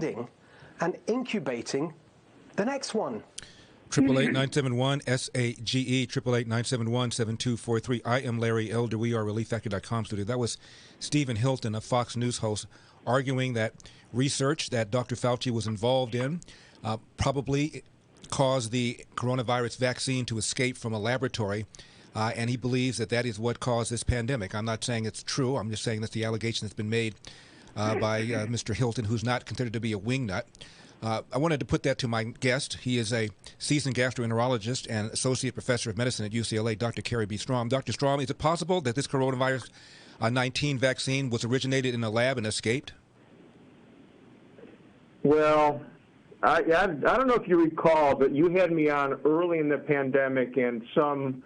and incubating the next one. 888-971-SAGE, 888-971-7243. I am Larry Elder. We are ReliefFactor.com studio. That was Stephen Hilton, a Fox News host, arguing that research that Dr. Fauci was involved in probably caused the coronavirus vaccine to escape from a laboratory, and he believes that that is what caused this pandemic. I'm not saying it's true. I'm just saying that's the allegation that's been made by Mr. Hilton, who's not considered to be a wingnut. I wanted to put that to my guest. He is a seasoned gastroenterologist and associate professor of medicine at UCLA, Dr. Carrie B. Strom. Dr. Strom, is it possible that this coronavirus 19 vaccine was originated in a lab and escaped? Well, I don't know if you recall, but you had me on early in the pandemic, and some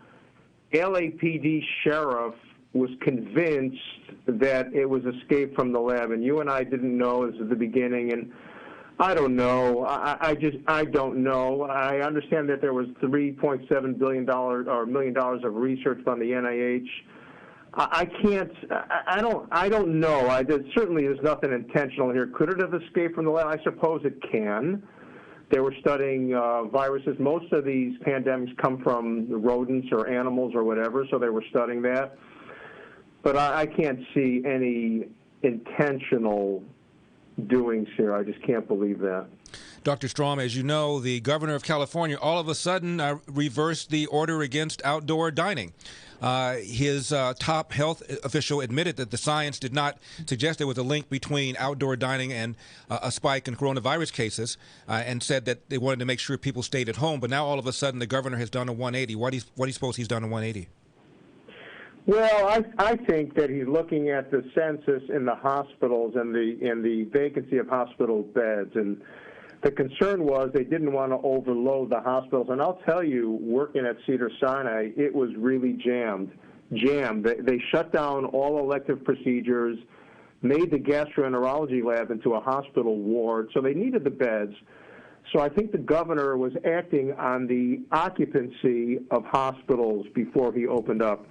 LAPD sheriff was convinced that it was escaped from the lab, and you and I didn't know this at the beginning, and I don't know. I don't know. I understand that there was $3.7 billion or $1 million of research on the NIH. I don't know. There certainly is nothing intentional here. Could it have escaped from the lab? I suppose it can. They were studying viruses. Most of these pandemics come from rodents or animals or whatever, so they were studying that. But I can't see any intentional doings here. I just can't believe that. Dr. Strom, as you know, the governor of California all of a sudden reversed the order against outdoor dining. His top health official admitted that the science did not suggest there was a link between outdoor dining and a spike in coronavirus cases, and said that they wanted to make sure people stayed at home. But now all of a sudden the governor has done a 180. What do you suppose he's done a 180? Well, I think that he's looking at the census in the hospitals and the vacancy of hospital beds, and the concern was they didn't want to overload the hospitals. And I'll tell you, working at Cedars-Sinai, it was really jammed. They shut down all elective procedures, made the gastroenterology lab into a hospital ward, so they needed the beds. So I think the governor was acting on the occupancy of hospitals before he opened up.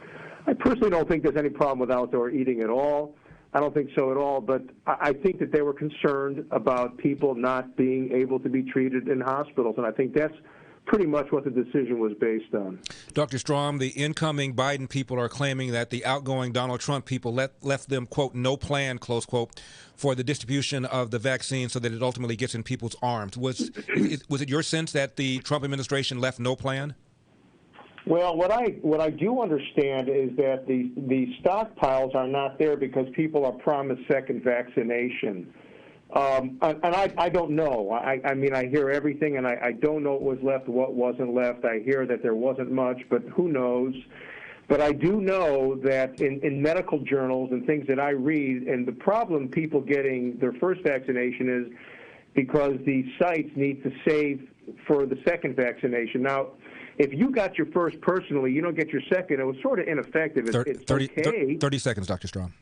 I personally don't think there's any problem with outdoor eating at all. I don't think so at all, but I think that they were concerned about people not being able to be treated in hospitals, and I think that's pretty much what the decision was based on. Dr. Strom, the incoming Biden people are claiming that the outgoing Donald Trump people left them, quote, no plan, close quote, for the distribution of the vaccine so that it ultimately gets in people's arms. Was it your sense that the Trump administration left no plan? Well, what I do understand is that the stockpiles are not there because people are promised second vaccination. And I don't know. I mean, I hear everything, and I don't know what was left, what wasn't left. I hear that there wasn't much, but who knows? But I do know that in medical journals and things that I read, and the problem people getting their first vaccination is because the sites need to save for the second vaccination. Now, if you got your first personally, you don't get your second, it was sort of ineffective. It's 30 seconds, Dr. Strom.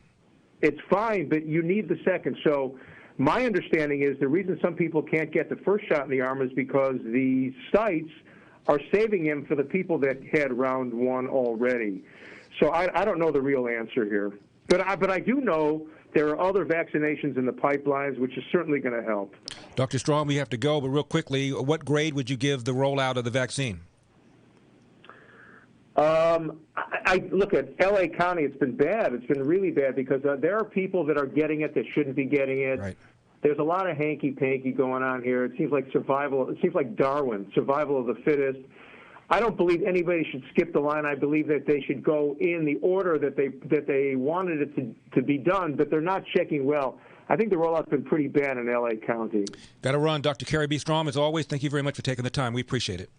It's fine, but you need the second. So my understanding is the reason some people can't get the first shot in the arm is because the sites are saving him for the people that had round one already. So I don't know the real answer here. But I do know there are other vaccinations in the pipelines, which is certainly going to help. Dr. Strom, we have to go, but real quickly, what grade would you give the rollout of the vaccine? I look at L.A. County. It's been bad. It's been really bad because there are people that are getting it that shouldn't be getting it. Right. There's a lot of hanky-panky going on here. It seems like survival. It seems like Darwin, survival of the fittest. I don't believe anybody should skip the line. I believe that they should go in the order that they wanted it to be done, but they're not checking well. I think the rollout's been pretty bad in L.A. County. Got to run. Dr. Carrie B. Strom, as always, thank you very much for taking the time. We appreciate it.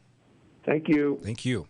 Thank you. Thank you.